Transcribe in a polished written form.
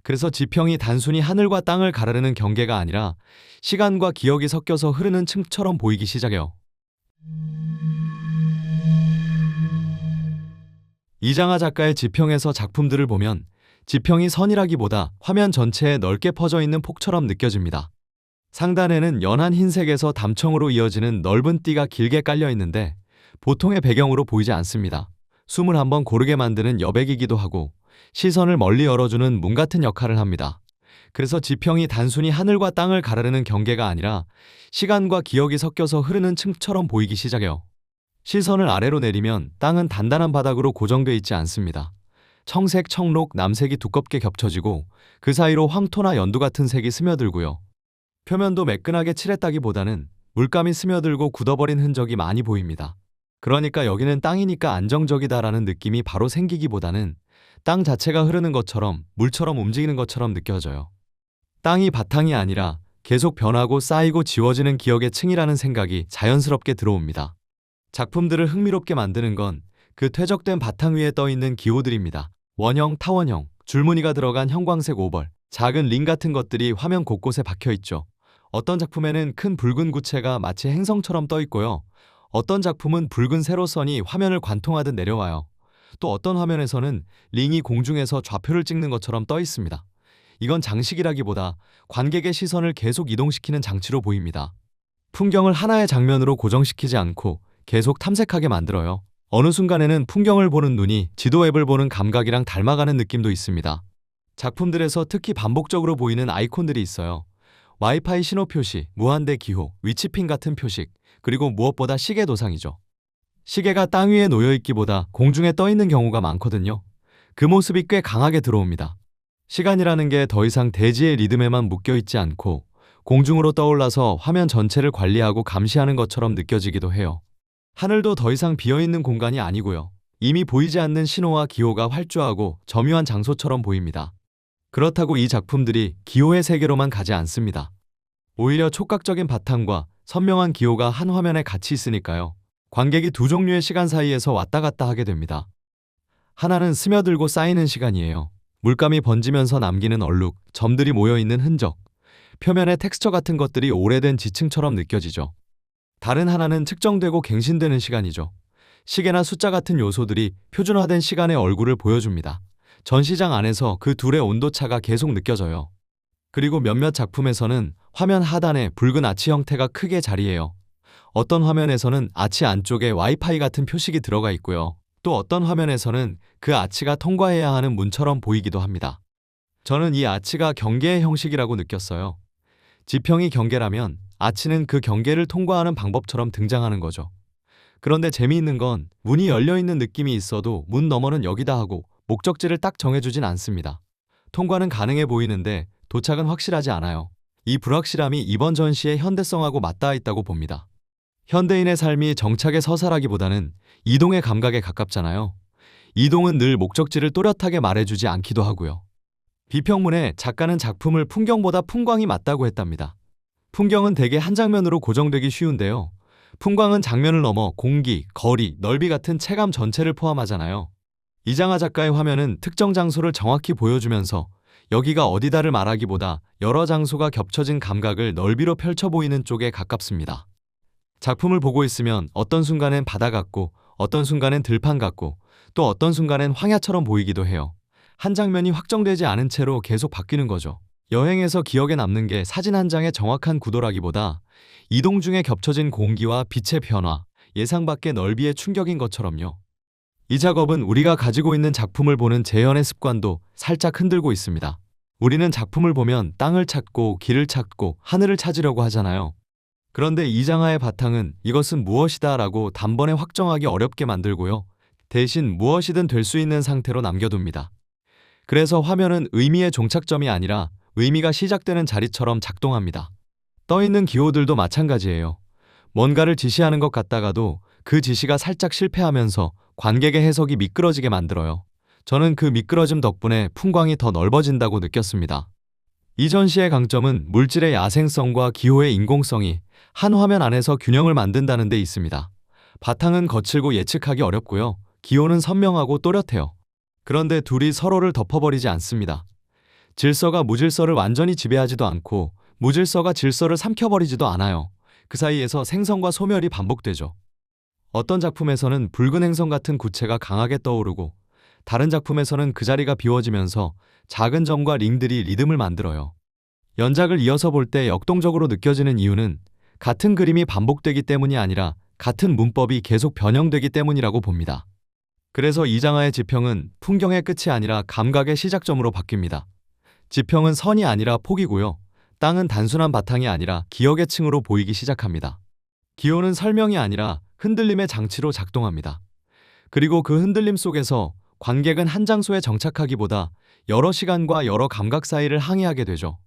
그래서 지평이 단순히 하늘과 땅을 가르는 경계가 아니라 시간과 기억이 섞여서 흐르는 층처럼 보이기 시작해요. 이장하 작가의 지평에서 작품들을 보면 지평이 선이라기보다 화면 전체에 넓게 퍼져 있는 폭처럼 느껴집니다. 상단에는 연한 흰색에서 담청으로 이어지는 넓은 띠가 길게 깔려 있는데 보통의 배경으로 보이지 않습니다. 숨을 한번 고르게 만드는 여백이기도 하고 시선을 멀리 열어주는 문 같은 역할을 합니다. 그래서 지평이 단순히 하늘과 땅을 가르는 경계가 아니라 시간과 기억이 섞여서 흐르는 층처럼 보이기 시작해요. 시선을 아래로 내리면 땅은 단단한 바닥으로 고정돼 있지 않습니다. 청색, 청록, 남색이 두껍게 겹쳐지고 그 사이로 황토나 연두 같은 색이 스며들고요. 표면도 매끈하게 칠했다기보다는 물감이 스며들고 굳어버린 흔적이 많이 보입니다. 그러니까 여기는 땅이니까 안정적이다라는 느낌이 바로 생기기보다는 땅 자체가 흐르는 것처럼 물처럼 움직이는 것처럼 느껴져요. 땅이 바탕이 아니라 계속 변하고 쌓이고 지워지는 기억의 층이라는 생각이 자연스럽게 들어옵니다. 작품들을 흥미롭게 만드는 건 그 퇴적된 바탕 위에 떠있는 기호들입니다. 원형, 타원형, 줄무늬가 들어간 형광색 오벌, 작은 링 같은 것들이 화면 곳곳에 박혀있죠. 어떤 작품에는 큰 붉은 구체가 마치 행성처럼 떠있고요. 어떤 작품은 붉은 세로선이 화면을 관통하듯 내려와요. 또 어떤 화면에서는 링이 공중에서 좌표를 찍는 것처럼 떠있습니다. 이건 장식이라기보다 관객의 시선을 계속 이동시키는 장치로 보입니다. 풍경을 하나의 장면으로 고정시키지 않고 계속 탐색하게 만들어요. 어느 순간에는 풍경을 보는 눈이 지도 앱을 보는 감각이랑 닮아가는 느낌도 있습니다. 작품들에서 특히 반복적으로 보이는 아이콘들이 있어요. 와이파이 신호 표시, 무한대 기호, 위치핀 같은 표식, 그리고 무엇보다 시계 도상이죠. 시계가 땅 위에 놓여있기보다 공중에 떠있는 경우가 많거든요. 그 모습이 꽤 강하게 들어옵니다. 시간이라는 게 더 이상 대지의 리듬에만 묶여있지 않고 공중으로 떠올라서 화면 전체를 관리하고 감시하는 것처럼 느껴지기도 해요. 하늘도 더 이상 비어있는 공간이 아니고요. 이미 보이지 않는 신호와 기호가 활주하고 점유한 장소처럼 보입니다. 그렇다고 이 작품들이 기호의 세계로만 가지 않습니다. 오히려 촉각적인 바탕과 선명한 기호가 한 화면에 같이 있으니까요. 관객이 두 종류의 시간 사이에서 왔다 갔다 하게 됩니다. 하나는 스며들고 쌓이는 시간이에요. 물감이 번지면서 남기는 얼룩, 점들이 모여있는 흔적, 표면의 텍스처 같은 것들이 오래된 지층처럼 느껴지죠. 다른 하나는 측정되고 갱신되는 시간이죠. 시계나 숫자 같은 요소들이 표준화된 시간의 얼굴을 보여줍니다. 전시장 안에서 그 둘의 온도차가 계속 느껴져요. 그리고 몇몇 작품에서는 화면 하단에 붉은 아치 형태가 크게 자리해요. 어떤 화면에서는 아치 안쪽에 와이파이 같은 표식이 들어가 있고요. 또 어떤 화면에서는 그 아치가 통과해야 하는 문처럼 보이기도 합니다. 저는 이 아치가 경계의 형식이라고 느꼈어요. 지평이 경계라면 아치는 그 경계를 통과하는 방법처럼 등장하는 거죠. 그런데 재미있는 건 문이 열려있는 느낌이 있어도 문 너머는 여기다 하고 목적지를 딱 정해주진 않습니다. 통과는 가능해 보이는데 도착은 확실하지 않아요. 이 불확실함이 이번 전시의 현대성하고 맞닿아 있다고 봅니다. 현대인의 삶이 정착의 서사라기보다는 이동의 감각에 가깝잖아요. 이동은 늘 목적지를 또렷하게 말해주지 않기도 하고요. 비평문에 작가는 작품을 풍경보다 풍광이 맞다고 했답니다. 풍경은 대개 한 장면으로 고정되기 쉬운데요. 풍광은 장면을 넘어 공기, 거리, 넓이 같은 체감 전체를 포함하잖아요. 이장하 작가의 화면은 특정 장소를 정확히 보여주면서 여기가 어디다를 말하기보다 여러 장소가 겹쳐진 감각을 넓이로 펼쳐 보이는 쪽에 가깝습니다. 작품을 보고 있으면 어떤 순간엔 바다 같고 어떤 순간엔 들판 같고 또 어떤 순간엔 황야처럼 보이기도 해요. 한 장면이 확정되지 않은 채로 계속 바뀌는 거죠. 여행에서 기억에 남는 게 사진 한 장의 정확한 구도라기보다 이동 중에 겹쳐진 공기와 빛의 변화, 예상 밖의 넓이의 충격인 것처럼요. 이 작업은 우리가 가지고 있는 작품을 보는 재현의 습관도 살짝 흔들고 있습니다. 우리는 작품을 보면 땅을 찾고 길을 찾고 하늘을 찾으려고 하잖아요. 그런데 이장하의 바탕은 이것은 무엇이다 라고 단번에 확정하기 어렵게 만들고요. 대신 무엇이든 될 수 있는 상태로 남겨둡니다. 그래서 화면은 의미의 종착점이 아니라 의미가 시작되는 자리처럼 작동합니다. 떠있는 기호들도 마찬가지예요. 뭔가를 지시하는 것 같다가도 그 지시가 살짝 실패하면서 관객의 해석이 미끄러지게 만들어요. 저는 그 미끄러짐 덕분에 풍광이 더 넓어진다고 느꼈습니다. 이 전시의 강점은 물질의 야생성과 기호의 인공성이 한 화면 안에서 균형을 만든다는 데 있습니다. 바탕은 거칠고 예측하기 어렵고요. 기호는 선명하고 또렷해요. 그런데 둘이 서로를 덮어버리지 않습니다. 질서가 무질서를 완전히 지배하지도 않고 무질서가 질서를 삼켜버리지도 않아요. 그 사이에서 생성과 소멸이 반복되죠. 어떤 작품에서는 붉은 행성 같은 구체가 강하게 떠오르고 다른 작품에서는 그 자리가 비워지면서 작은 점과 링들이 리듬을 만들어요. 연작을 이어서 볼 때 역동적으로 느껴지는 이유는 같은 그림이 반복되기 때문이 아니라 같은 문법이 계속 변형되기 때문이라고 봅니다. 그래서 이장하의 지평은 풍경의 끝이 아니라 감각의 시작점으로 바뀝니다. 지평은 선이 아니라 폭이고요. 땅은 단순한 바탕이 아니라 기억의 층으로 보이기 시작합니다. 기호는 설명이 아니라 흔들림의 장치로 작동합니다. 그리고 그 흔들림 속에서 관객은 한 장소에 정착하기보다 여러 시간과 여러 감각 사이를 항해하게 되죠.